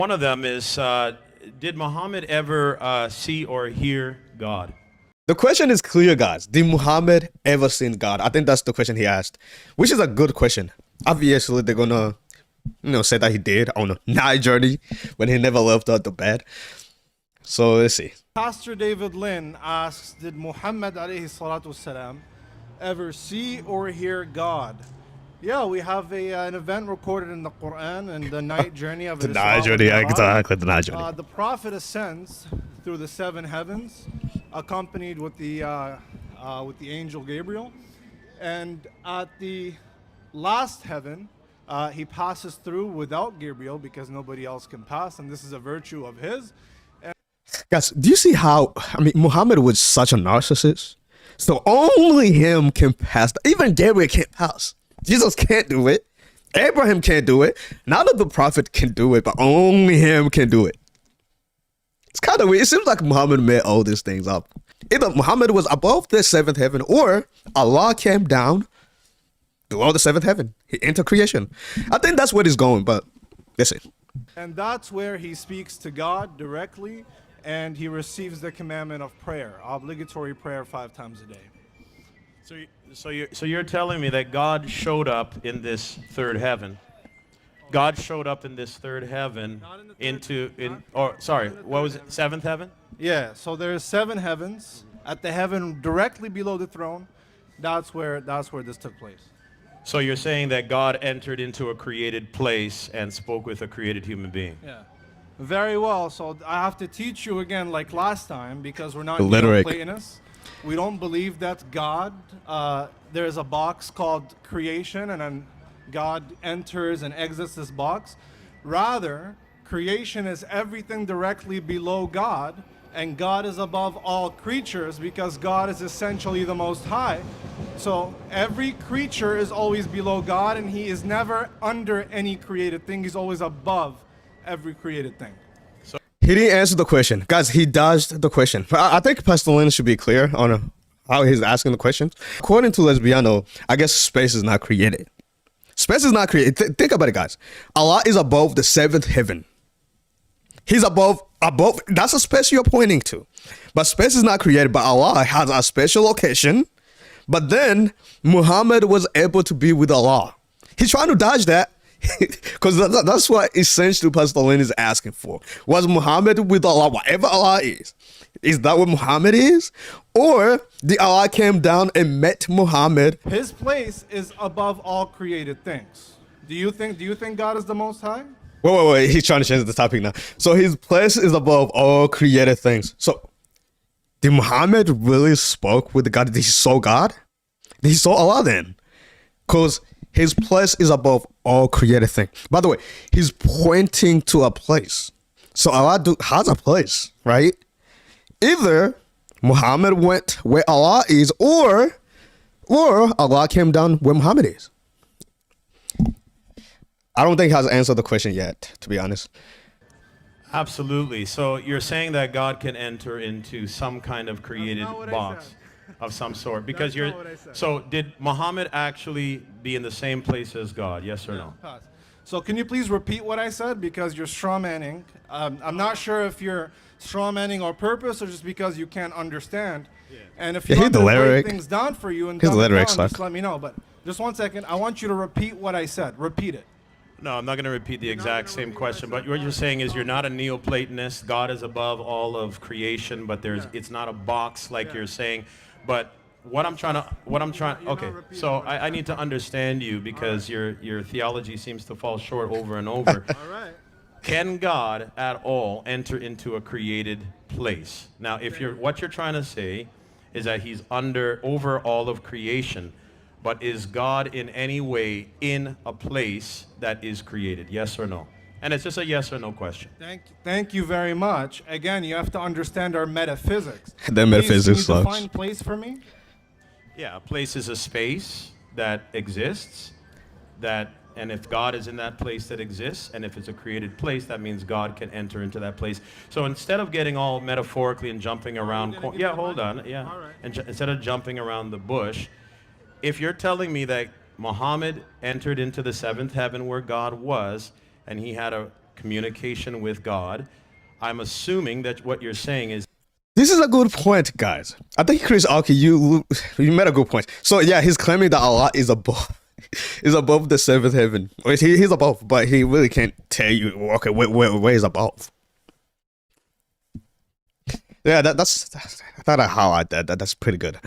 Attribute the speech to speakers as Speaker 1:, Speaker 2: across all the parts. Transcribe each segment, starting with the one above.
Speaker 1: One of them is, did Muhammad ever see or hear God?
Speaker 2: The question is clear, guys. Did Muhammad ever seen God? I think that's the question he asked, which is a good question. Obviously, they're gonna, say that he did on a night journey when he never left out the bed. So let's see.
Speaker 3: Pastor David Lynn asks, did Muhammad alayhi salatu wasalam ever see or hear God? Yeah, we have an event recorded in the Quran and the night journey of
Speaker 2: The
Speaker 3: Isra
Speaker 2: night journey,
Speaker 3: wal Mi'raj.
Speaker 2: exactly, the night journey.
Speaker 3: The Prophet ascends through the seven heavens, accompanied with the angel Gabriel, and at the last heaven, he passes through without Gabriel because nobody else can pass, and this is a virtue of his.
Speaker 2: Guys, do you see how, Muhammad was such a narcissist? So only him can pass. Even Gabriel can't pass. Jesus can't do it. Abraham can't do it. None of the prophet can do it, but only him can do it. It's kind of weird. It seems like Muhammad made all these things up. Either Muhammad was above the seventh heaven or Allah came down below the seventh heaven. He entered creation. I think that's where he's going, but listen.
Speaker 3: And that's where he speaks to God directly, and he receives the commandment of prayer, obligatory prayer 5 times a day.
Speaker 1: So you're telling me that God showed up in this third heaven. God showed up in this third heaven what was it? Seventh heaven?
Speaker 3: Yeah, so there's 7 heavens. At the heaven directly below the throne, that's where this took place.
Speaker 1: So you're saying that God entered into a created place and spoke with a created human being.
Speaker 3: Yeah. Very well. So I have to teach you again like last time because we're not Platonists. We don't believe that God, there's a box called creation and then God enters and exits this box. Rather, creation is everything directly below God, and God is above all creatures because God is essentially the Most High. So every creature is always below God, and he is never under any created thing. He's always above every created thing.
Speaker 2: He didn't answer the question. Guys, he dodged the question. I think Pastor Lynn should be clear on how he's asking the questions. According to Lesbiano, I guess space is not created. Space is not created. Think about it, guys. Allah is above the 7th heaven. He's above. That's a space you're pointing to. But space is not created, but Allah has a special location. But then Muhammad was able to be with Allah. He's trying to dodge that. Because that's what essentially Pastor Lynn is asking for. Was Muhammad with Allah, whatever Allah is? Is that what Muhammad is? Or the Allah came down and met Muhammad?
Speaker 3: His place is above all created things. Do you think God is the Most High?
Speaker 2: Wait. He's trying to change the topic now. So his place is above all created things. So did Muhammad really spoke with God? Did he saw God? Did he saw Allah then? Because his place is above all created things. By the way, he's pointing to a place. So Allah has a place, right? Either Muhammad went where Allah is, or Allah came down where Muhammad is. I don't think he has answered the question yet, to be honest.
Speaker 1: Absolutely. So you're saying that God can enter into some kind of created box of some sort, because so did Muhammad actually be in the same place as God? Yes or no?
Speaker 3: So can you please repeat what I said, because you're strawmanning. I'm not sure if you're strawmanning on purpose or just because you can't understand. And if you want to break things down for you and dumb it down, just let me know. But just 1 second, I want you to repeat what I said. Repeat it.
Speaker 1: No, I'm not going to repeat the exact same question, but what you're saying is you're not a Neoplatonist. God is above all of creation, but it's not a box like you're saying. But okay, so I need to understand you, because your theology seems to fall short over and over.
Speaker 3: All right.
Speaker 1: Can God at all enter into a created place? Now, what you're trying to say is that he's over all of creation, but is God in any way in a place that is created? Yes or no? And it's just a yes or no question.
Speaker 3: Thank you very much. Again, you have to understand our metaphysics.
Speaker 2: The metaphysics
Speaker 3: sucks. Can you define place for me?
Speaker 1: Yeah, a place is a space that exists, and if God is in that place that exists, and if it's a created place, that means God can enter into that place. So instead of getting all metaphorically and jumping around, instead of jumping around the bush, if you're telling me that Muhammad entered into the 7th heaven where God was, and he had a communication with God, I'm assuming that what you're saying is
Speaker 2: This is a good point, guys. I think Chris Aki, you made a good point. So yeah, he's claiming that Allah is above, is above the seventh heaven. He's above, but he really can't tell you okay where he's above. Yeah, that's I thought I highlight that. That's pretty good.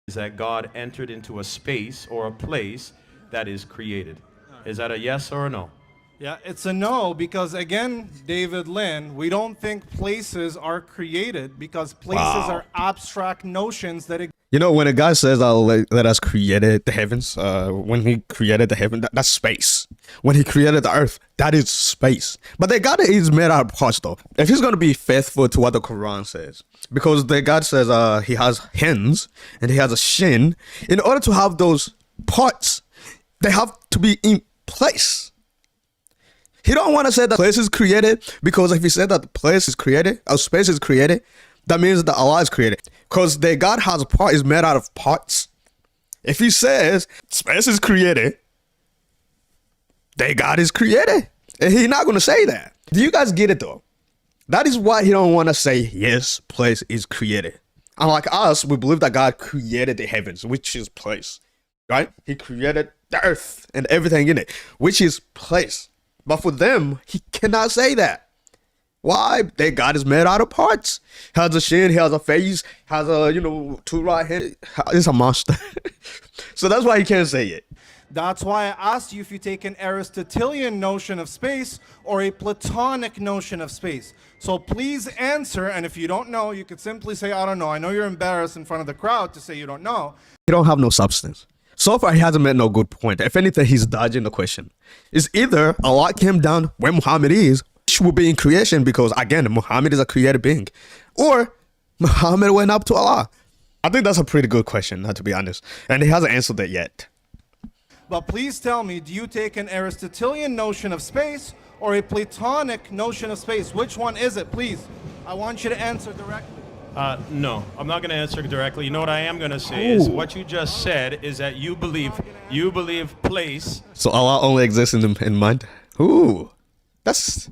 Speaker 1: is that God entered into a space or a place that is created. Is that a yes or a no?
Speaker 3: Yeah, it's a no because again, David Lynn, we don't think places are created because places are abstract notions that
Speaker 2: You know, when a guy says, let us created the heavens, when he created the heaven, that's space. When he created the earth, that is space. But the God is made out of parts, though. If he's going to be faithful to what the Quran says, because the God says he has hands and he has a shin, in order to have those parts, they have to be in place. He don't want to say that place is created, because if he said that the place is created, or space is created, that means that Allah is created. Because the God has a part, is made out of parts. If he says space is created, the God is created. And he's not going to say that. Do you guys get it though? That is why he don't want to say, yes, place is created. Unlike us, we believe that God created the heavens, which is place. Right? He created the earth and everything in it, which is place. But for them, he cannot say that. Why? Their God is made out of parts. Has a shin, has a face, has a, two right hands. It's a monster. So that's why he can't say it.
Speaker 3: That's why I asked you if you take an Aristotelian notion of space or a Platonic notion of space. So please answer, and if you don't know, you could simply say, I don't know. I know you're embarrassed in front of the crowd to say you don't know.
Speaker 2: He don't have no substance. So far, he hasn't made no good point. If anything, he's dodging the question. It's either Allah came down where Muhammad is, which will be in creation, because again, Muhammad is a created being, or Muhammad went up to Allah. I think that's a pretty good question, to be honest. And he hasn't answered that yet.
Speaker 3: But please tell me, do you take an Aristotelian notion of space or a Platonic notion of space? Which one is it, please? I want you to answer directly.
Speaker 1: No, I'm not going to answer directly. You know what I am going to say is what you just said is that you believe place.
Speaker 2: So Allah only exists in mind? Ooh, that's,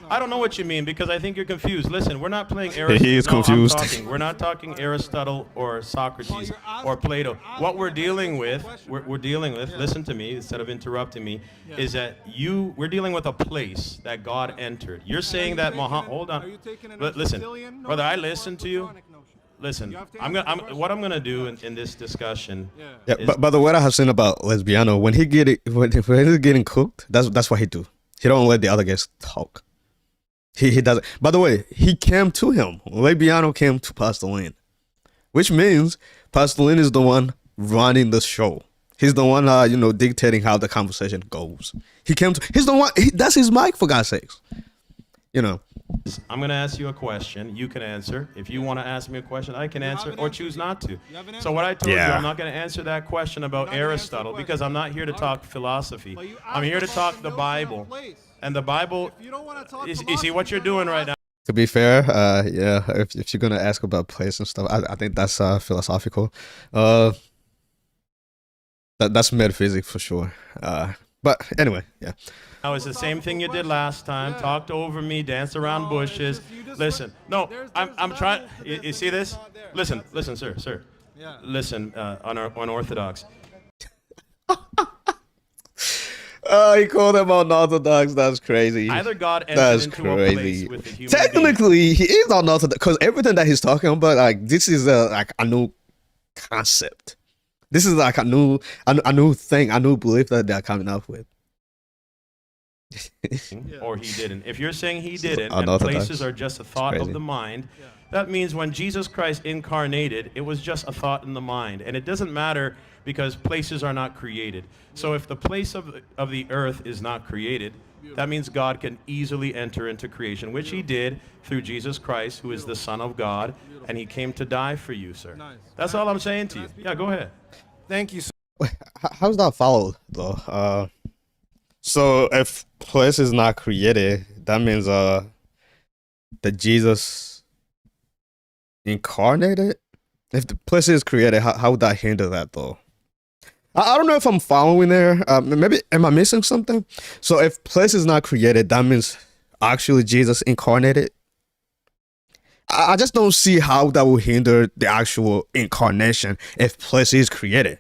Speaker 1: I don't know what you mean because I think you're confused. Listen, we're not playing Aristotle.
Speaker 2: He is confused.
Speaker 1: We're not talking Aristotle or Socrates or Plato. What we're dealing with, listen to me instead of interrupting me, is that we're dealing with a place that God entered. You're saying that Muhammad, hold on. Listen, brother, I listen to you. Listen, what I'm gonna do in this discussion.
Speaker 2: Yeah, but by the way I have seen about Lesbiano, when he's getting cooked, that's what he do. He don't let the other guys talk. He doesn't. By the way, he came to him. Lesbiano came to Pastor Lynn, which means Pastor Lynn is the one running the show. He's the one, dictating how the conversation goes. He's the one. That's his mic, for God's sakes.
Speaker 1: I'm going to ask you a question. You can answer. If you want to ask me a question, I can answer or choose not to. So what I told you, I'm not going to answer that question about Aristotle because I'm not here to talk philosophy. I'm here to talk the Bible. And the Bible, you see what you're doing right now.
Speaker 2: To be fair, if you're going to ask about place and stuff, I think that's philosophical. That's metaphysics for sure. But anyway, yeah.
Speaker 1: Now it's the same thing you did last time. Talked over me, danced around bushes. Listen, no, I'm trying. You see this? Listen, sir. Listen, on Orthodox.
Speaker 2: He called them unorthodox. That's crazy.
Speaker 1: Either God entered into a place with a human
Speaker 2: Technically,
Speaker 1: being.
Speaker 2: he is unorthodox because everything that he's talking about, this is a new concept. This is like a new thing, a new belief that they're coming up with.
Speaker 1: Or he didn't. If you're saying he didn't, and places are just a thought of the mind, that means when Jesus Christ incarnated, it was just a thought in the mind. And it doesn't matter because places are not created. So if the place of the earth is not created, that means God can easily enter into creation, which he did through Jesus Christ, who is the Son of God, and he came to die for you, sir. That's all I'm saying to you. Yeah, go ahead.
Speaker 3: Thank you, sir.
Speaker 2: Wait, how's that followed, though? So if place is not created, that means that Jesus incarnated? If the place is created, how would that hinder that, though? I don't know if I'm following there. Maybe am I missing something? So if place is not created, that means actually Jesus incarnated. I just don't see how that will hinder the actual incarnation if place is created.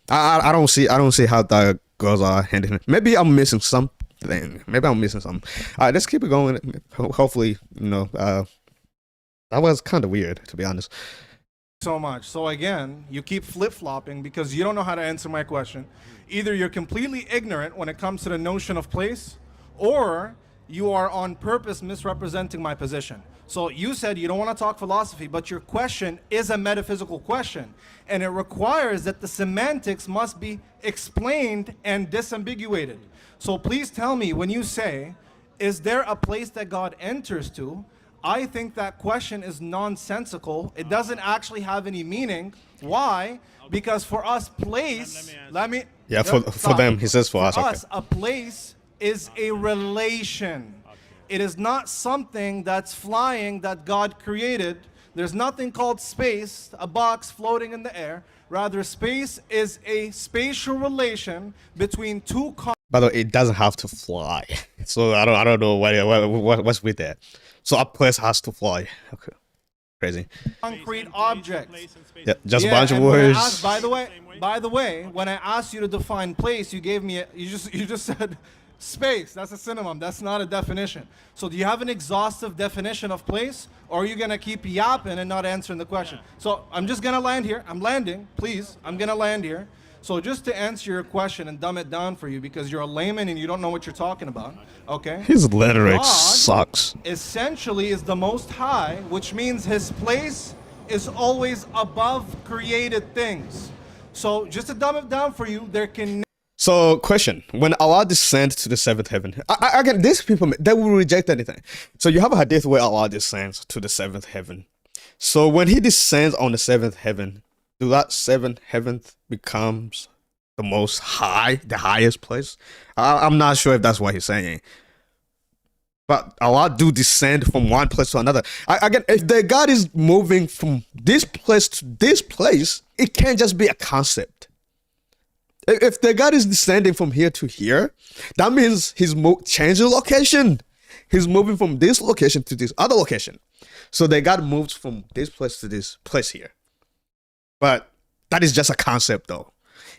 Speaker 2: I don't see how that goes hand in hand. Maybe I'm missing something. Maybe I'm missing something. All right, let's keep it going. Hopefully, that was kind of weird, to be honest.
Speaker 3: So much. So again, you keep flip-flopping because you don't know how to answer my question. Either you're completely ignorant when it comes to the notion of place, or you are on purpose misrepresenting my position. So you said you don't want to talk philosophy, but your question is a metaphysical question, and it requires that the semantics must be explained and disambiguated. So please tell me, when you say, is there a place that God enters to? I think that question is nonsensical. It doesn't actually have any meaning. Why? Because for us, place,
Speaker 2: Yeah, for them, he says for us.
Speaker 3: For us, a place is a relation. It is not something that's flying that God created. There's nothing called space, a box floating in the air. Rather, space is a spatial relation between two.
Speaker 2: By the way, it doesn't have to fly. So I don't know what's with that. So a place has to fly. Okay, crazy.
Speaker 3: Concrete objects.
Speaker 2: Yeah, just a bunch of words.
Speaker 3: By the way, when I asked you to define place, you gave me you just said space. That's a synonym. That's not a definition. So do you have an exhaustive definition of place, or are you gonna keep yapping and not answering the question? So I'm just gonna land here. I'm landing. Please, I'm gonna land here. So just to answer your question and dumb it down for you, because you're a layman and you don't know what you're talking about, okay?
Speaker 2: His rhetoric
Speaker 3: God
Speaker 2: sucks.
Speaker 3: essentially is the Most High, which means his place is always above created things. So just to dumb it down for you, there can...
Speaker 2: So question, when Allah descends to the seventh heaven, again, these people, they will reject anything. So you have a hadith where Allah descends to the seventh heaven. So when he descends on the seventh heaven, do that seventh heaven becomes the most high, the highest place? I'm not sure if that's what he's saying. But Allah do descend from one place to another. Again, if the God is moving from this place to this place, it can't just be a concept. If the God is descending from here to here, that means he's changing location. He's moving from this location to this other location. So the God moves from this place to this place here. But that is just a concept, though.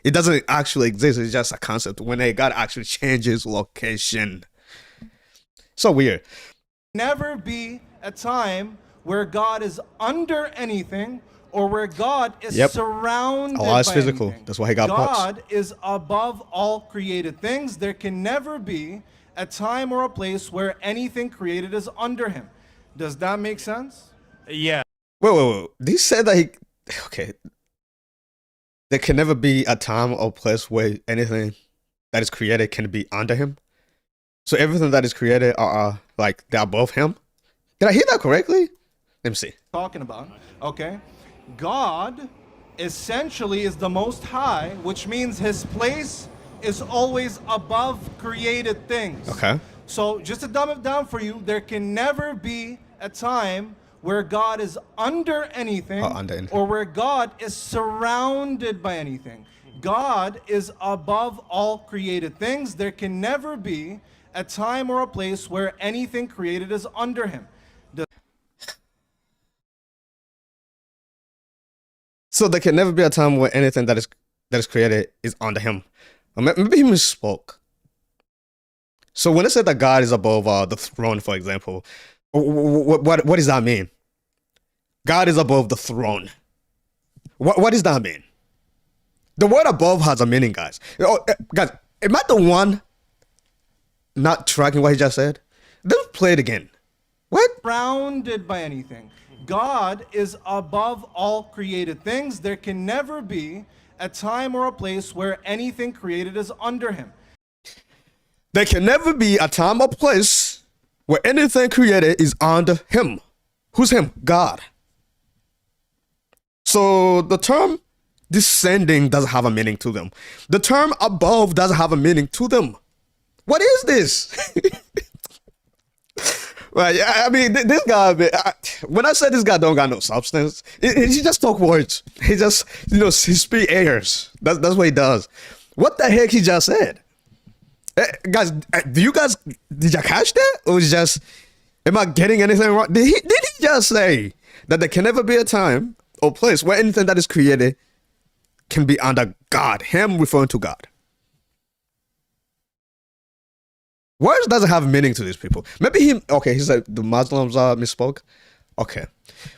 Speaker 2: It doesn't actually exist. It's just a concept when a God actually changes location. So weird.
Speaker 3: Never be a time where God is under anything or where God is surrounded
Speaker 2: Allah is
Speaker 3: by
Speaker 2: physical.
Speaker 3: anything.
Speaker 2: That's why he got parts.
Speaker 3: God is above all created things. There can never be a time or a place where anything created is under him. Does that make sense?
Speaker 1: Yeah.
Speaker 2: Wait. He said that he... Okay. There can never be a time or place where anything that is created can be under him. So everything that is created are like they're above him. Did I hear that correctly? Let me see.
Speaker 3: Talking about, okay. God essentially is the Most High, which means his place is always above created things.
Speaker 2: Okay.
Speaker 3: So just to dumb it down for you, there can never be a time where God is under anything, or where God is surrounded by anything. God is above all created things. There can never be a time or a place where anything created is under him.
Speaker 2: So there can never be a time where anything that is created is under him. Maybe he misspoke. So when it said that God is above the throne, for example, what does that mean? God is above the throne. What does that mean? The word above has a meaning, guys. Guys, am I the one not tracking what he just said? Let's play it again. What?
Speaker 3: Surrounded by anything. God is above all created things. There can never be a time or a place where anything created is under him.
Speaker 2: There can never be a time or place where anything created is under him. Who's him? God. So the term descending doesn't have a meaning to them. The term above doesn't have a meaning to them. What is this? Well, yeah, I mean, this guy, man, when I said this guy don't got no substance, he just talk words. He just, he speak airs. That's what he does. What the heck he just said? Guys, did you catch that? Or was just, am I getting anything wrong? Did he just say that there can never be a time or place where anything that is created can be under God? Him referring to God. Words doesn't have meaning to these people. Maybe he said the Muslims misspoke. Okay.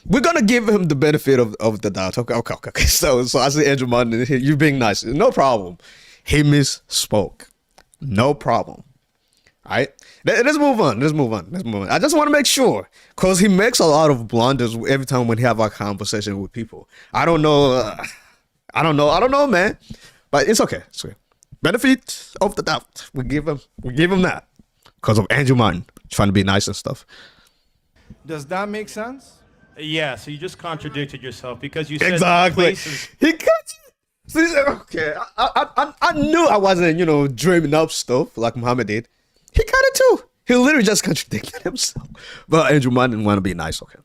Speaker 2: We're going to give him the benefit of the doubt. Okay. So I see Andrew Martin, you being nice. No problem. He misspoke. No problem. All right. Let's move on. I just want to make sure, because he makes a lot of blunders every time when he have a conversation with people. I don't know, man. But it's okay. Benefit of the doubt. We give him that. Because of Andrew Martin trying to be nice and stuff.
Speaker 3: Does that make sense?
Speaker 1: Yeah, so you just contradicted yourself because you said
Speaker 2: exactly.
Speaker 1: Places.
Speaker 2: He cut you. So he said, okay, I knew I wasn't, dreaming up stuff like Muhammad did. He cut it too. He literally just contradicted himself. But Andrew Martin didn't want to be nice, okay.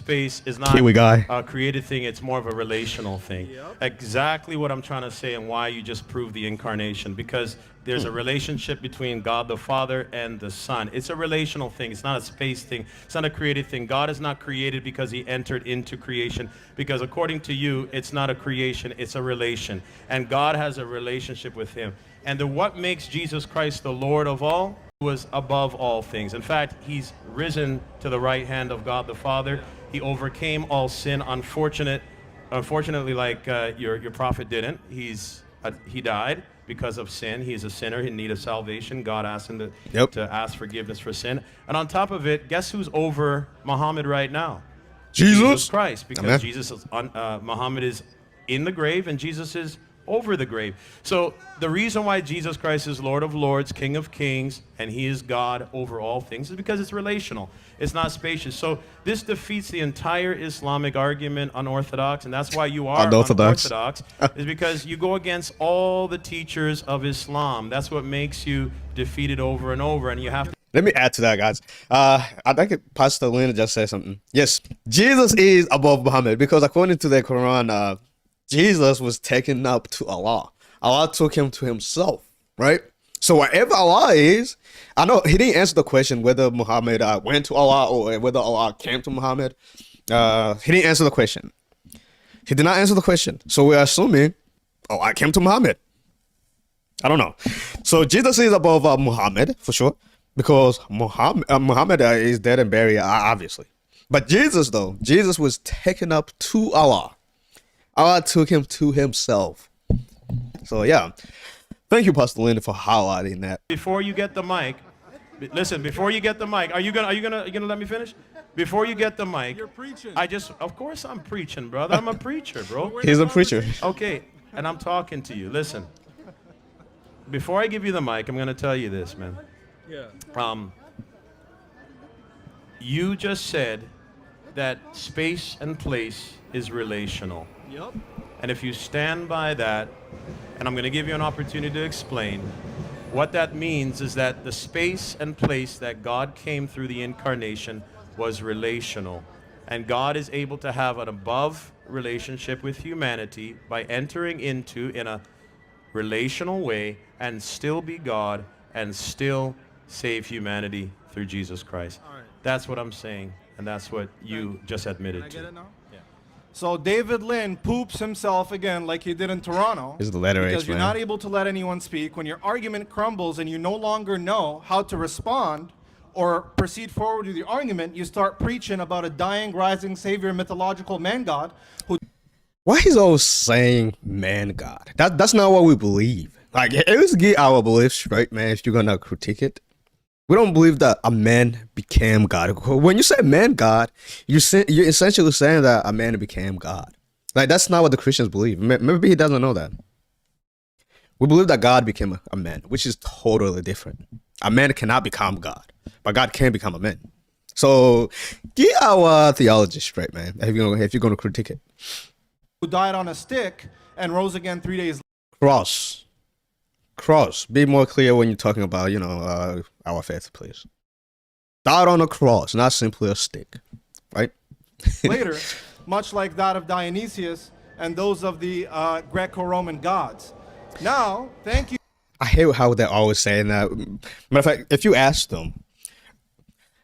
Speaker 1: Space is not
Speaker 2: Kiwi guy.
Speaker 1: A created thing, it's more of a relational thing.
Speaker 3: Yep.
Speaker 1: Exactly what I'm trying to say and why you just proved the incarnation, because there's a relationship between God the Father and the Son. It's a relational thing. It's not a space thing. It's not a created thing. God is not created because he entered into creation, because according to you, it's not a creation, it's a relation. And God has a relationship with him. And what makes Jesus Christ the Lord of all was above all things. In fact, he's risen to the right hand of God the Father. He overcame all sin. Unfortunately, like your prophet didn't. He died because of sin. He's a sinner in need of salvation. God asked him to ask forgiveness for sin. And on top of it, guess who's over Muhammad right now? Jesus Christ. Because Muhammad is in the grave and Jesus is over the grave. So the reason why Jesus Christ is Lord of Lords, King of Kings, and he is God over all things is because it's relational. It's not spacious. So this defeats the entire Islamic argument unorthodox, and that's why you are unorthodox, is because you go against all the teachers of Islam. That's what makes you defeated over and over, and you have to.
Speaker 2: Let me add to that, guys. I think Pastor Lynn just said something. Yes, Jesus is above Muhammad, because according to the Quran, Jesus was taken up to Allah. Allah took him to himself, right? So wherever Allah is, I know he didn't answer the question whether Muhammad went to Allah or whether Allah came to Muhammad. He didn't answer the question. He did not answer the question. So we're assuming Allah came to Muhammad. I don't know. So Jesus is above Muhammad for sure, because Muhammad is dead and buried, obviously. But Jesus, though, Jesus was taken up to Allah. Allah took him to himself. So yeah, thank you, Pastor Lynn, for highlighting that.
Speaker 1: Before you get the mic, listen. Before you get the mic, are you gonna let me finish? Before you get the mic,
Speaker 3: you're preaching.
Speaker 1: Of course I'm preaching, brother. I'm a preacher, bro.
Speaker 2: He's a preacher.
Speaker 1: Okay, and I'm talking to you. Listen. Before I give you the mic, I'm gonna tell you this, man.
Speaker 3: Yeah.
Speaker 1: You just said that space and place is relational.
Speaker 3: Yep.
Speaker 1: And if you stand by that, and I'm going to give you an opportunity to explain, what that means is that the space and place that God came through the incarnation was relational. And God is able to have an above relationship with humanity by entering into in a relational way and still be God and still save humanity through Jesus Christ.
Speaker 3: All right.
Speaker 1: That's what I'm saying, and that's what you just admitted
Speaker 3: Can I
Speaker 1: to.
Speaker 3: get it now? Yeah. So David Lynn poops himself again like he did in Toronto.
Speaker 2: This is the letter H,
Speaker 3: because you're
Speaker 2: man.
Speaker 3: not able to let anyone speak. When your argument crumbles and you no longer know how to respond or proceed forward with your argument, you start preaching about a dying, rising savior, mythological man god who...
Speaker 2: Why he's always saying man God? That's not what we believe. Like, let's get our beliefs straight, man, if you're gonna critique it. We don't believe that a man became God. When you say man God, you're essentially saying that a man became God. Like, that's not what the Christians believe. Maybe he doesn't know that. We believe that God became a man, which is totally different. A man cannot become God, but God can become a man. So get our theology straight, man, if you're gonna critique it.
Speaker 3: who died on a stick and rose again 3 days
Speaker 2: Cross. Be more clear when you're talking about, our faith, please. died on a cross, not simply a stick, right?
Speaker 3: later, much like that of Dionysius and those of the Greco-Roman gods. Now, thank you.
Speaker 2: I hate how they're always saying that. Matter of fact, if you ask them,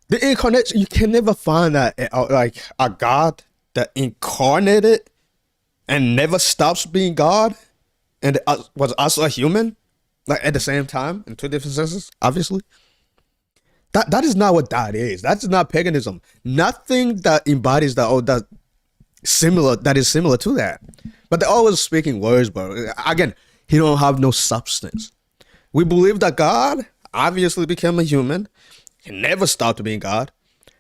Speaker 2: the incarnation, you can never find that like a God that incarnated and never stops being God and was also a human, like at the same time in two different senses, obviously. That is not what that is. That's not paganism. Nothing that embodies that, or that is similar to that. But they're always speaking words, but again, he don't have no substance. We believe that God obviously became a human. He never stopped being God.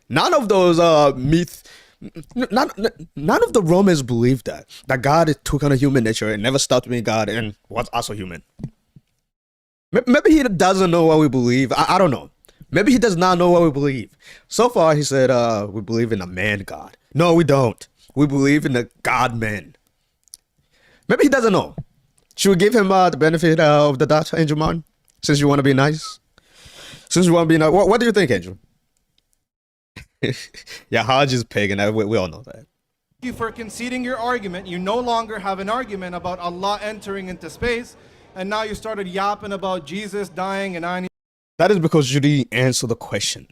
Speaker 2: None of those none of the Romans believed that God took on a human nature and never stopped being God and was also human. Maybe he doesn't know what we believe. I don't know. Maybe he does not know what we believe. So far, he said, we believe in a man God. No, we don't. We believe in the God-man. Maybe he doesn't know. Should we give him the benefit of the doubt, Angel Martin? Since you want to be nice? Since you want to be nice. What do you think, Angel? Yeah, Hodge is pagan. We all know that.
Speaker 3: Thank you for conceding your argument. You no longer have an argument about Allah entering into space, and now you started yapping about Jesus dying and I.
Speaker 2: That is because you didn't answer the question.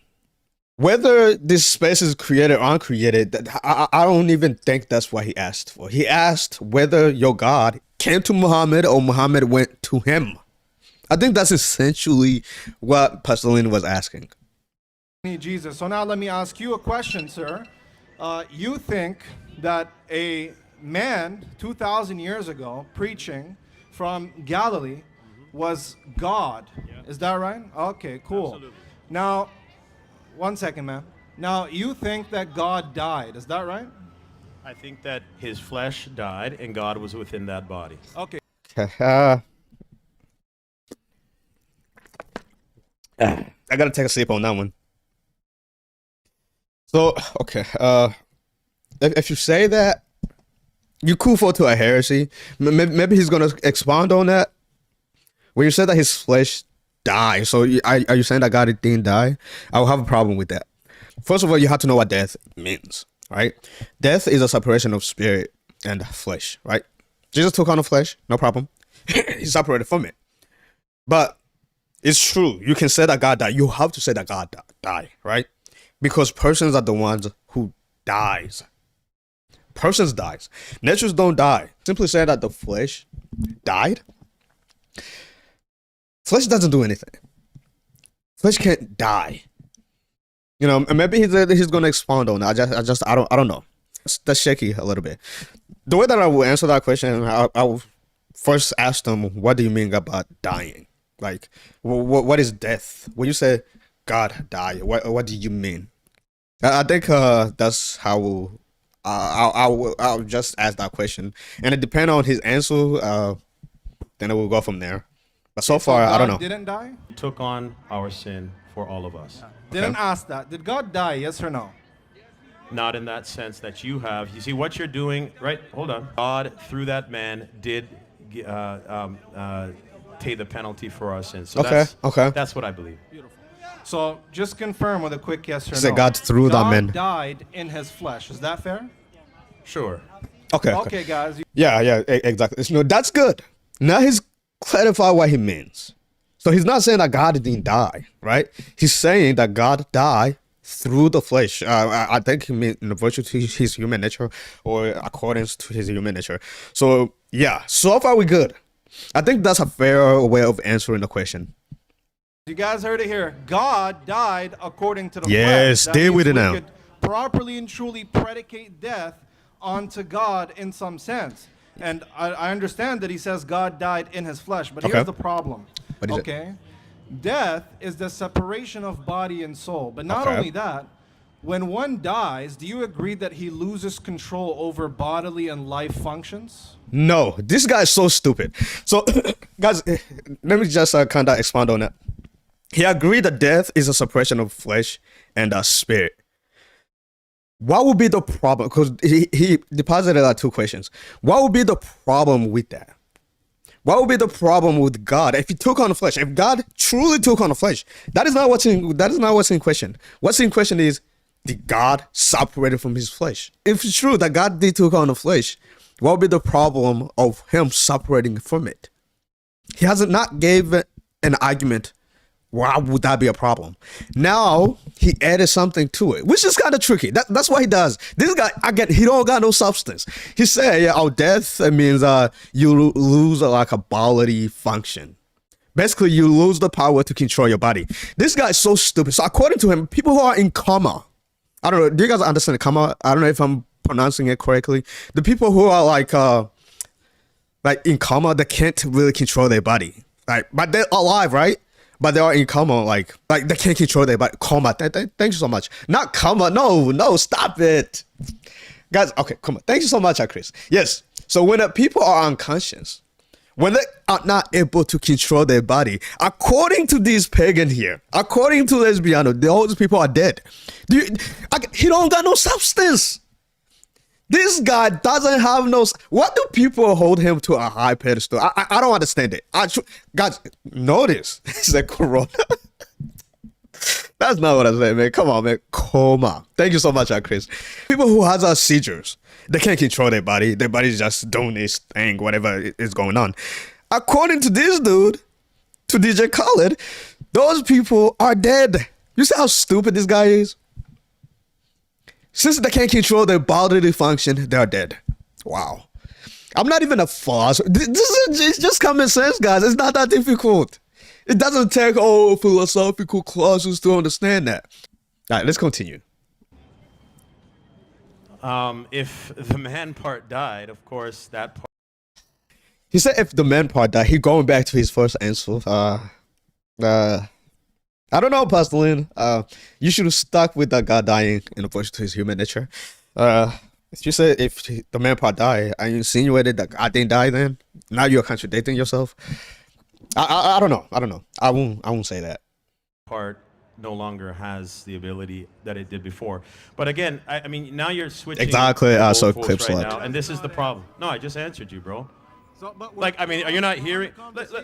Speaker 2: Whether this space is created or uncreated, I don't even think that's what he asked for. He asked whether your God came to Muhammad or Muhammad went to him. I think that's essentially what Pastor Lynn was asking.
Speaker 3: Jesus. So now let me ask you a question, sir. You think that a man 2,000 years ago preaching from Galilee was God. Yeah. Is that right? Okay, cool. Absolutely. Now, one second, man. Now, you think that God died. Is that right?
Speaker 1: I think that his flesh died and God was within that body.
Speaker 3: Okay.
Speaker 2: I gotta take a sip on that one. So, okay. If you say that, you cool for to a heresy. Maybe he's gonna expound on that. When you said that his flesh died, so are you saying that God didn't die? I will have a problem with that. First of all, you have to know what death means, right? Death is a separation of spirit and flesh, right? Jesus took on the flesh, no problem. He separated from it. But it's true. You can say that God died. You have to say that God died, right? Because persons are the ones who dies. Persons dies. Natures don't die. Simply say that the flesh died. Flesh doesn't do anything. Flesh can't die. You know, maybe he's gonna expound on that. I don't know. That's shaky a little bit. The way that I will answer that question, I will first ask them, what do you mean about dying? Like, what is death? When you say God died, what do you mean? I think that's how I'll just ask that question, and it depends on his answer. Then it will go from there. But so far,
Speaker 3: God
Speaker 2: I don't know.
Speaker 3: Didn't die?
Speaker 1: He took on our sin for all of us.
Speaker 3: Didn't ask that. Did God die? Yes or no?
Speaker 1: Not in that sense that you have. You see what you're doing, right? Hold on. God, through that man, did pay the penalty for our sins. So that's what I believe.
Speaker 3: Beautiful. So just confirm with a quick yes or no.
Speaker 2: Say God through that man.
Speaker 3: God died in his flesh. Is that fair?
Speaker 1: Sure.
Speaker 3: Okay, guys.
Speaker 2: Yeah, exactly. No, that's good. Now he's clarified what he means. So he's not saying that God didn't die, right? He's saying that God died through the flesh. I think he meant in virtue to his human nature or according to his human nature. So yeah, so far we good. I think that's a fair way of answering the question.
Speaker 3: You guys heard it here. God died according to the flesh.
Speaker 2: Yes, stay with it now.
Speaker 3: Could properly and truly predicate death onto God in some sense. And I understand that he says God died in his flesh, but here's the problem. Okay? Death is the separation of body and soul. But not only that, when one dies, do you agree that he loses control over bodily and life functions?
Speaker 2: No, this guy is so stupid. So, guys, let me just kind of expand on that. He agreed that death is a separation of flesh and spirit. What would be the problem? Because he deposited two questions. What would be the problem with that? What would be the problem with God if he took on the flesh? If God truly took on the flesh, that is not what's in question. What's in question is, did God separate from his flesh? If it's true that God did took on the flesh, what would be the problem of him separating from it? He hasn't not gave an argument. Why would that be a problem? Now he added something to it, which is kind of tricky. That's what he does. This guy, he don't got no substance. He said, yeah, death, it means you lose like a bodily function. Basically, you lose the power to control your body. This guy is so stupid. So according to him, people who are in coma, I don't know, do you guys understand coma? I don't know if I'm pronouncing it correctly. The people who are like in coma, they can't really control their body. Right? But they're alive, right? But they are in coma, like they can't control their body. Coma. Thank you so much. Not coma. No, stop it. Guys, okay, come on. Thank you so much, Chris. Yes. So when people are unconscious, when they are not able to control their body, according to these pagan here, according to Lesbiano, those people are dead. He don't got no substance. This guy doesn't have no. What do people hold him to a high pedestal? I don't understand it. Guys, notice it's a corona. That's not what I said, man. Come on, man. Coma. Thank you so much, Chris. People who has seizures, they can't control their body. Their body's just doing this thing, whatever is going on. According to this dude, to DJ Khaled, those people are dead. You see how stupid this guy is? Since they can't control their bodily function, they're dead. Wow. I'm not even a philosopher. It's just common sense, guys. It's not that difficult. It doesn't take philosophical classes to understand that. All right, let's continue.
Speaker 1: If the man part died, of course, that part.
Speaker 2: He said if the man part died, he going back to his first answer. I don't know, Pastor Lynn. You should have stuck with that God dying in opposition to his human nature. You said if the man part died, and you insinuated that God didn't die then, now you're contradicting yourself. I don't know. I won't say that.
Speaker 1: Part no longer has the ability that it did before. But again, I mean, now you're switching.
Speaker 2: Exactly. So clip
Speaker 1: right now, and this is the problem. No, I just answered you, bro.
Speaker 3: So, but
Speaker 1: like, I mean, are you not hearing?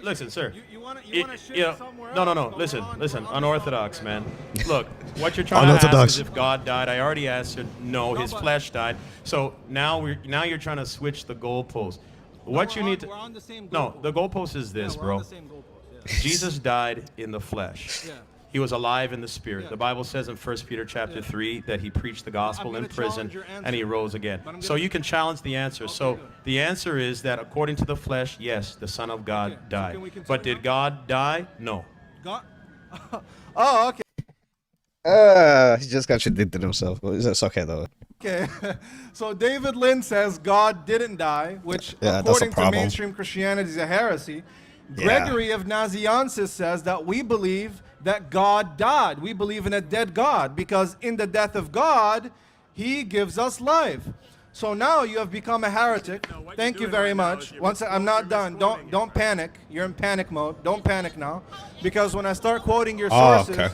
Speaker 1: Listen, sir.
Speaker 3: You want to shift somewhere
Speaker 1: no.
Speaker 3: else?
Speaker 1: Listen. Unorthodox, man. Look, what you're trying to ask is if God died. I already answered no. His flesh died. So now you're trying to switch the goalpost. What you need to.
Speaker 3: We're on the same goalpost.
Speaker 1: No, the goalpost is this,
Speaker 3: we're
Speaker 1: bro.
Speaker 3: on the same goalpost, yeah.
Speaker 1: Jesus died in the flesh.
Speaker 3: Yeah.
Speaker 1: He was alive in the spirit.
Speaker 3: Yeah.
Speaker 1: The Bible says in 1 Peter chapter 3 that he preached the gospel in prison and he rose again. So you can challenge the answer. Okay, so the answer is that according to the flesh, yes, the Son of God died. So but did God die? No.
Speaker 3: God? Oh, okay.
Speaker 2: He just contradicted himself. It's okay though.
Speaker 3: Okay, so David Lynn says God didn't die, which according to mainstream Christianity is a heresy. Gregory of Nazianzus says that we believe that God died. We believe in a dead God because in the death of God, he gives us life. So now you have become a heretic. No, thank you very much. Once I'm not done, don't panic. You're in panic mode. Don't panic now, because when I start quoting your sources,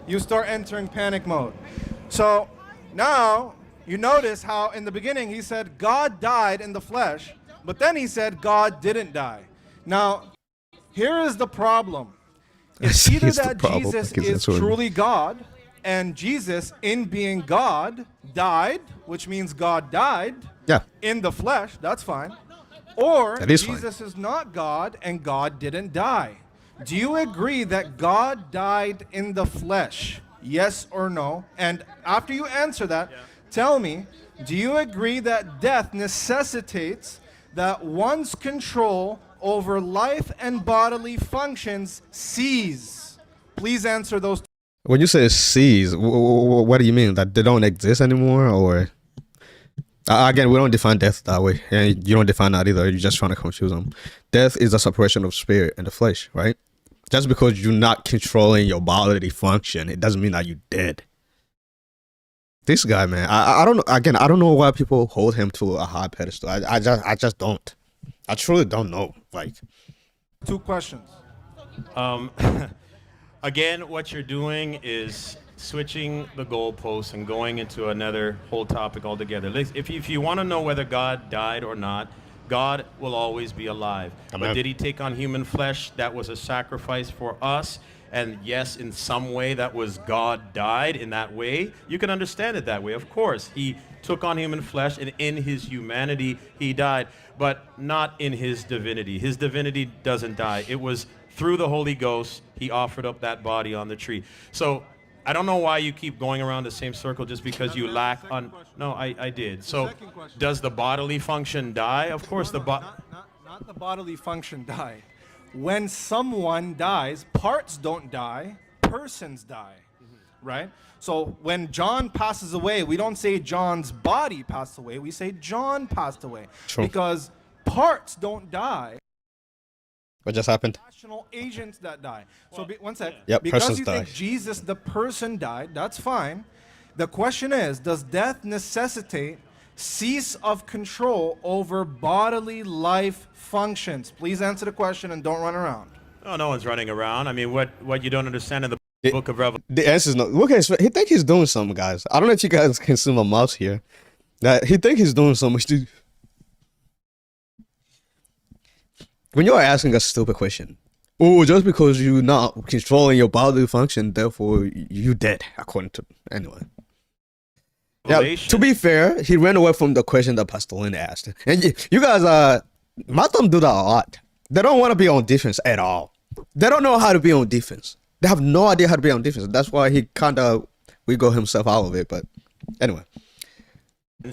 Speaker 3: you start entering panic mode. So now you notice how in the beginning he said God died in the flesh, but then he said God didn't die. Now, here is the problem. It's either that Jesus is truly God, and Jesus, in being God, died, which means God died in the flesh. That's fine. Or Jesus is not God, and God didn't die. Do you agree that God died in the flesh? Yes or no? And after you answer that, tell me, do you agree that death necessitates that one's control over life and bodily functions cease? Please answer those.
Speaker 2: When you say cease, what do you mean? That they don't exist anymore? Or again, we don't define death that way, and you don't define that either. You're just trying to confuse them. Death is a separation of spirit and the flesh, right? Just because you're not controlling your bodily function, it doesn't mean that you're dead. This guy, man, I don't know. Again, I don't know why people hold him to a high pedestal. I just don't. I truly don't know. Like,
Speaker 3: 2 questions.
Speaker 1: Again, what you're doing is switching the goalposts and going into another whole topic altogether. If you want to know whether God died or not, God will always be alive.
Speaker 2: Amen.
Speaker 1: But did he take on human flesh? That was a sacrifice for us. And yes, in some way that was God died in that way. You can understand it that way. Of course, he took on human flesh, and in his humanity he died, but not in his divinity. His divinity doesn't die. It was through the Holy Ghost he offered up that body on the tree. So I don't know why you keep going around the same circle just because you lack on. No, I did. So does the bodily function die? Of course
Speaker 3: not the bodily function die. When someone dies, parts don't die, persons die, right? So when John passes away, we don't say John's body passed away, we say John passed away.
Speaker 2: True.
Speaker 3: Because parts don't die.
Speaker 2: What just happened?
Speaker 3: Rational agents that die. So one sec.
Speaker 2: Yep,
Speaker 3: because
Speaker 2: persons
Speaker 3: you
Speaker 2: die.
Speaker 3: think Jesus, the person, died, that's fine. The question is, does death necessitate cease of control over bodily life functions? Please answer the question and don't run around.
Speaker 1: Oh, no one's running around. I mean, what you don't understand in the book of Revelation.
Speaker 2: The answer is no. Look at his face. He think he's doing something, guys. I don't know if you guys can see my mouse here. That he think he's doing something. When you're asking a stupid question, oh, just because you're not controlling your bodily function, therefore you dead, according to anyway. Yeah, to be fair, he ran away from the question that Pastor Lynn asked. And you guys, Muslims do that a lot. They don't want to be on defense at all. They don't know how to be on defense. They have no idea how to be on defense. That's why he kind of wiggled himself out of it. But anyway.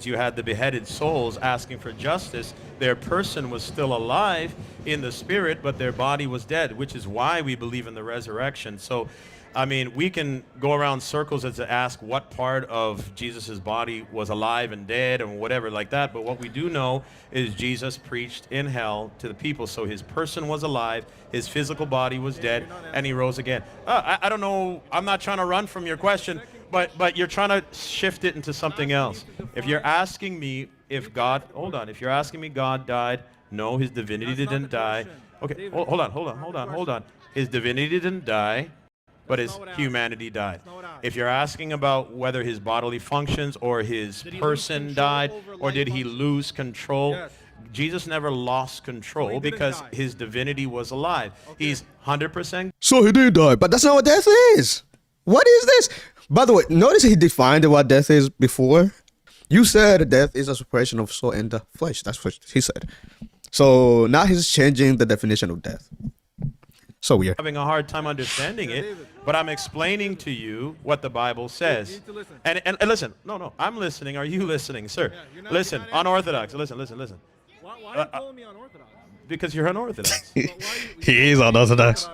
Speaker 1: You had the beheaded souls asking for justice. Their person was still alive in the spirit, but their body was dead, which is why we believe in the resurrection. So, I mean, we can go around circles as to ask what part of Jesus's body was alive and dead and whatever like that. But what we do know is Jesus preached in hell to the people. So his person was alive, his physical body was dead, and he rose again. I don't know. I'm not trying to run from your question, but you're trying to shift it into something else. If you're asking me if God, hold on. If you're asking me God died, no, his divinity didn't die. Okay, hold on. His divinity didn't die, but his humanity died. If you're asking about whether his bodily functions or his person died, or did he lose control, Jesus never lost control because his divinity was alive. He's 100%.
Speaker 2: So he did die, but that's not what death is. What is this? By the way, notice he defined what death is before. You said death is a separation of soul and the flesh. That's what he said. So now he's changing the definition of death. So weird.
Speaker 1: Having a hard time understanding it, but I'm explaining to you what the Bible says. And listen, no, I'm listening. Are you listening, sir? Listen, unorthodox. Listen.
Speaker 3: Why are you calling me unorthodox?
Speaker 1: Because you're unorthodox.
Speaker 2: He is unorthodox.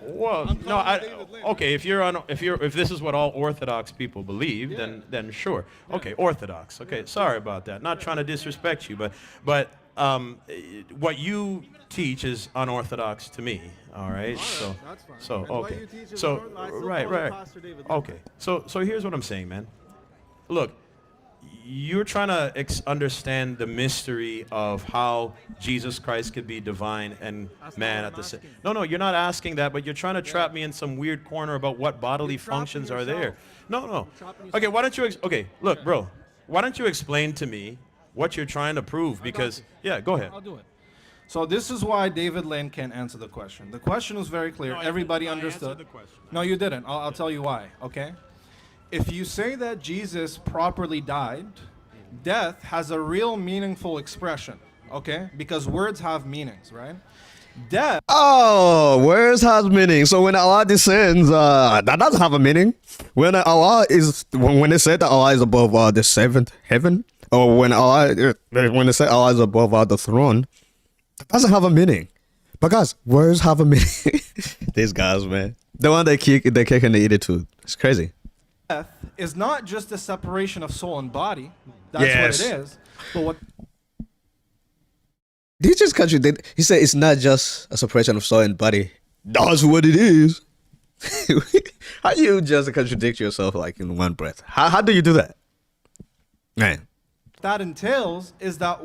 Speaker 1: Well, no, okay. If this is what all Orthodox people believe, then sure. Okay, Orthodox. Okay, sorry about that. Not trying to disrespect you, but what you teach is unorthodox to me. All right. So okay. So right. Okay. So here's what I'm saying, man. Look, you're trying to understand the mystery of how Jesus Christ could be divine and man at the same. No, you're not asking that, but you're trying to trap me in some weird corner about what bodily functions are there. No. Okay, why don't you? Okay, look, bro. Why don't you explain to me what you're trying to prove? Because yeah, go ahead.
Speaker 3: I'll do it. So this is why David Lynn can't answer the question. The question was very clear. Everybody understood. No, you didn't. I'll tell you why. Okay. If you say that Jesus properly died, death has a real meaningful expression, okay? Because words have meanings, right? Death.
Speaker 2: Oh, words has meaning. So when Allah descends, that doesn't have a meaning. When when they said that Allah is above the seventh heaven, or when they say Allah is above the throne, that doesn't have a meaning. But guys, words have a meaning. These guys, man, the one they kick and they eat it too. It's crazy.
Speaker 3: Death is not just a separation of soul and body. That's what it is. But what
Speaker 2: he just contradicted. He said it's not just a separation of soul and body. That's what it is. How do you just contradict yourself like in one breath? How do you do that? Man.
Speaker 3: That entails is that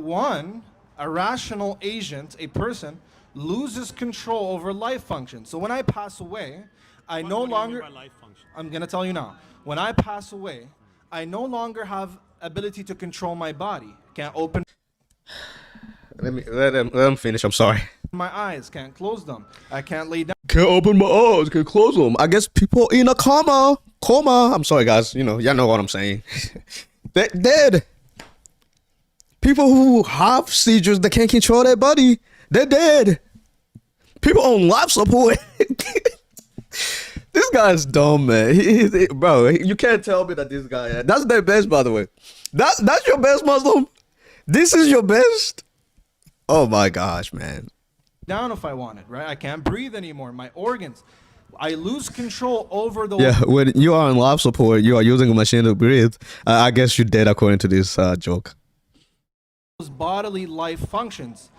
Speaker 3: a rational agent, a person, loses control over life function. So when I pass away, I no longer. I'm gonna tell you now. When I pass away, I no longer have ability to control my body. Can't open.
Speaker 2: Let him finish. I'm sorry.
Speaker 3: my eyes, can't close them. I can't lay down
Speaker 2: Can't open my eyes. Can't close them. I guess people in a coma. I'm sorry, guys. Y'all know what I'm saying. They're dead. People who have seizures, they can't control their body. They're dead. People on life support. This guy's dumb, man. Bro, you can't tell me that this guy. That's their best, by the way. That's your best, Muslim. This is your best. Oh my gosh, man.
Speaker 3: down if I wanted, right? I can't breathe anymore. My organs, I lose control over the.
Speaker 2: Yeah, when you are on life support, you are using a machine to breathe. I guess you're dead according to this joke.
Speaker 3: Bodily life functions.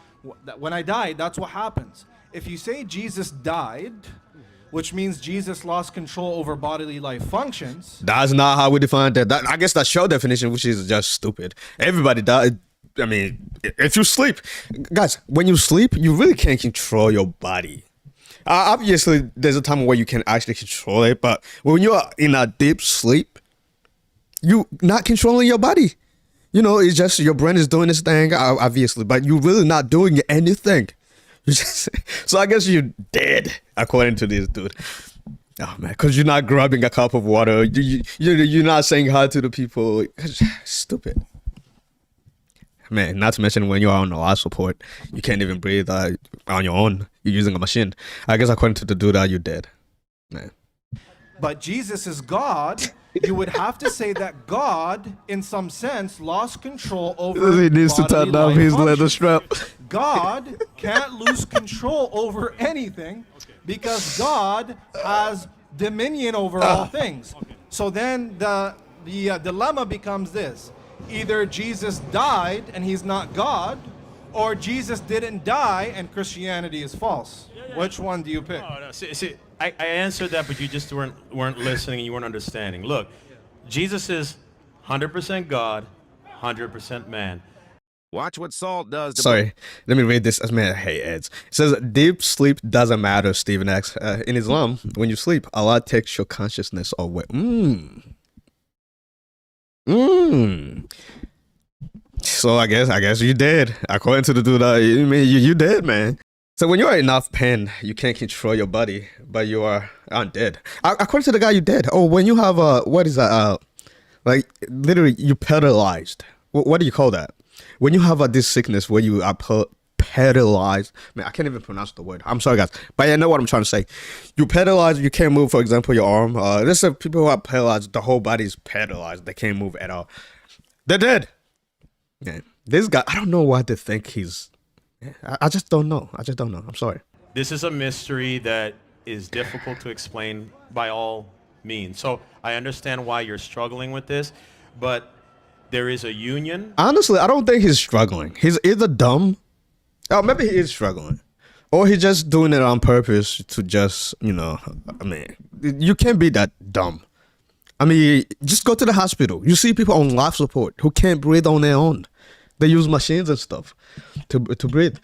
Speaker 3: When I died, that's what happens. If you say Jesus died, which means Jesus lost control over bodily life functions.
Speaker 2: That's not how we define that. I guess that's your definition, which is just stupid. Everybody died. I mean, if you sleep, guys, when you sleep, you really can't control your body. Obviously, there's a time where you can actually control it, but when you are in a deep sleep, you not controlling your body. You know, it's just your brain is doing this thing, obviously, but you're really not doing anything. So I guess you're dead, according to this dude. Oh man, because you're not grabbing a cup of water. You're not saying hi to the people. Stupid. Man, not to mention when you are on a life support, you can't even breathe on your own. You're using a machine. I guess according to the dude, you're dead. Man.
Speaker 3: But Jesus is God. You would have to say that God, in some sense, lost control over.
Speaker 2: He needs to tighten up his leather strap.
Speaker 3: God can't lose control over anything because God has dominion over all things. So then the dilemma becomes this. Either Jesus died and he's not God, or Jesus didn't die and Christianity is false. Which one do you pick?
Speaker 1: Oh, no. See, I answered that, but you just weren't listening and you weren't understanding. Look, Jesus is 100% God, 100% man.
Speaker 4: Watch what salt does to
Speaker 2: Sorry, let me read this. Man, I hate ads. It says, deep sleep doesn't matter, Stephen X. In Islam, when you sleep, Allah takes your consciousness away. So I guess you're dead. According to the dude, you dead, man. So when you are in enough pain, you can't control your body, but you are undead. According to the guy, you're dead. Oh, when you have what is that? Like literally, you paralyzed. What do you call that? When you have this sickness where you are paralyzed. Man, I can't even pronounce the word. I'm sorry, guys, but I know what I'm trying to say. You paralyzed, you can't move. For example, your arm. There's some people who are paralyzed. The whole body is paralyzed. They can't move at all. They're dead. Man, this guy, I don't know why they think he's. I just don't know. I'm sorry.
Speaker 1: This is a mystery that is difficult to explain by all means. So I understand why you're struggling with this, but there is a union.
Speaker 2: Honestly, I don't think he's struggling. He's either dumb, or maybe he is struggling, or he's just doing it on purpose to just, I mean, you can't be that dumb. I mean, just go to the hospital. You see people on life support who can't breathe on their own. They use machines and stuff to breathe.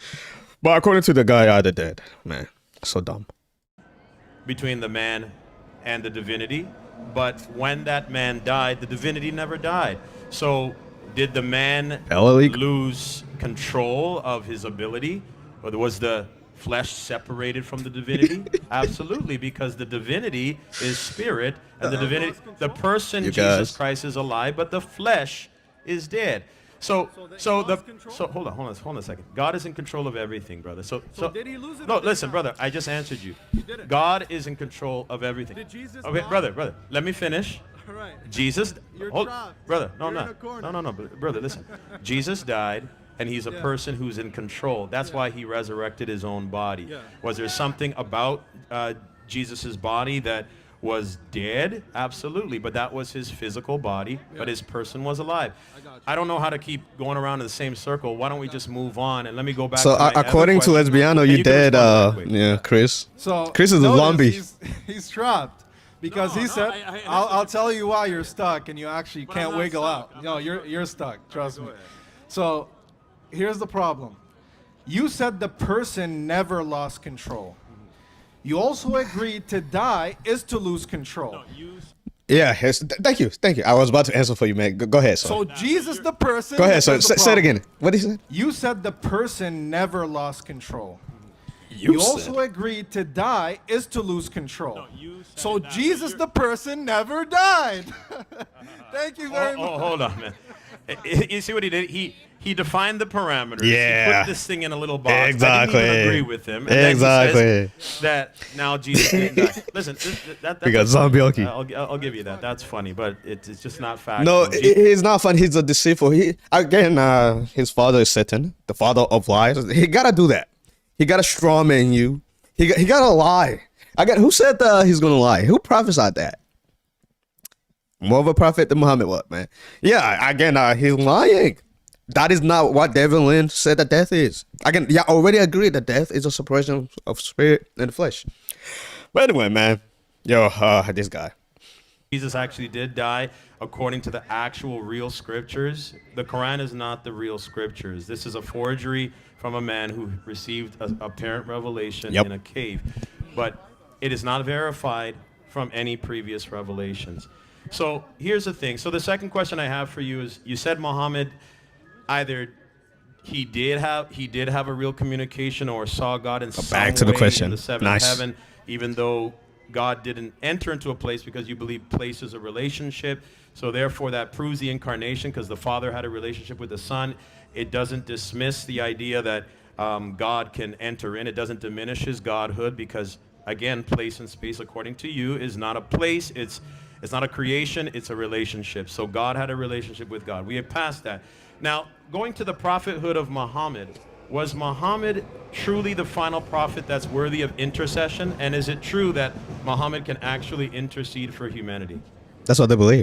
Speaker 2: But according to the guy, they're dead. Man, so dumb.
Speaker 1: Between the man and the divinity, but when that man died, the divinity never died. So did the man lose control of his ability, or was the flesh separated from the divinity? Absolutely, because the divinity is spirit, and the person Jesus Christ is alive, but the flesh is dead. So hold on a second. God is in control of everything, brother. So
Speaker 3: did he lose it?
Speaker 1: No, listen, brother. I just answered you. God is in control of everything.
Speaker 3: Did Jesus
Speaker 1: Okay,
Speaker 3: die?
Speaker 1: brother. Let me finish.
Speaker 3: All right.
Speaker 1: Jesus,
Speaker 3: You're
Speaker 1: hold,
Speaker 3: trapped.
Speaker 1: brother. No,
Speaker 3: You're in
Speaker 1: no,
Speaker 3: a corner.
Speaker 1: no, brother. Listen. Jesus died, and he's a person who's in control. That's why he resurrected his own body.
Speaker 3: Yeah.
Speaker 1: Was there something about Jesus's body that was dead? Absolutely, but that was his physical body, but his person was alive. I don't know how to keep going around in the same circle. Why don't we just move on and let me go back
Speaker 2: So
Speaker 1: to my
Speaker 2: according to
Speaker 1: other question.
Speaker 2: Lesbiano,
Speaker 1: And
Speaker 2: you
Speaker 1: can
Speaker 2: dead.
Speaker 1: respond right quick.
Speaker 2: Yeah, Chris.
Speaker 3: So
Speaker 2: Chris is a
Speaker 3: notice
Speaker 2: zombie.
Speaker 3: He's trapped because he said, "I'll tell you why you're stuck, and you actually can't wiggle out." No, you're stuck. Trust me. So here's the problem. You said the person never lost control. You also agreed to die is to lose control.
Speaker 2: Yeah. Thank you. I was about to answer for you, man. Go ahead.
Speaker 3: So Jesus, the person.
Speaker 2: Go ahead. So
Speaker 3: this is the
Speaker 2: say it
Speaker 3: problem.
Speaker 2: again. What did you say?
Speaker 3: You said the person never lost control. You also agreed to die is to lose control. So Jesus, the person, never died. Thank you very much.
Speaker 1: Oh, hold on, man. You see what he did? He defined the parameters.
Speaker 2: Yeah.
Speaker 1: He put this thing in a little box.
Speaker 2: Exactly.
Speaker 1: I didn't even agree with him. And then he says that now Jesus didn't die. Listen,
Speaker 2: Because zombie.
Speaker 1: I'll give you that. That's funny, but it's just not factual.
Speaker 2: No, he's not fun. He's a deceitful. His father is Satan, the father of lies. He gotta do that. He gotta strawman you. He gotta lie. Who said he's gonna lie? Who prophesied that? More of a prophet than Muhammad, what, man? Yeah, he's lying. That is not what David Lynn said that death is. Already agreed that death is a separation of spirit and the flesh. But anyway, man, this guy.
Speaker 1: Jesus actually did die according to the actual real scriptures. The Quran is not the real scriptures. This is a forgery from a man who received a apparent revelation in a cave. But it is not verified from any previous revelations. So here's the thing. So the second question I have for you is, you said Muhammad either he did have a real communication or saw God in some
Speaker 2: back to the
Speaker 1: way
Speaker 2: question.
Speaker 1: in the seventh
Speaker 2: Nice.
Speaker 1: heaven, even though God didn't enter into a place, because you believe place is a relationship. So therefore that proves the incarnation, because the Father had a relationship with the Son. It doesn't dismiss the idea that God can enter in. It doesn't diminish his godhood, because again, place and space, according to you, is not a place. It's not a creation. It's a relationship. So God had a relationship with God. We have passed that. Now, going to the prophethood of Muhammad, was Muhammad truly the final prophet that's worthy of intercession? And is it true that Muhammad can actually intercede for humanity?
Speaker 2: That's what they believe.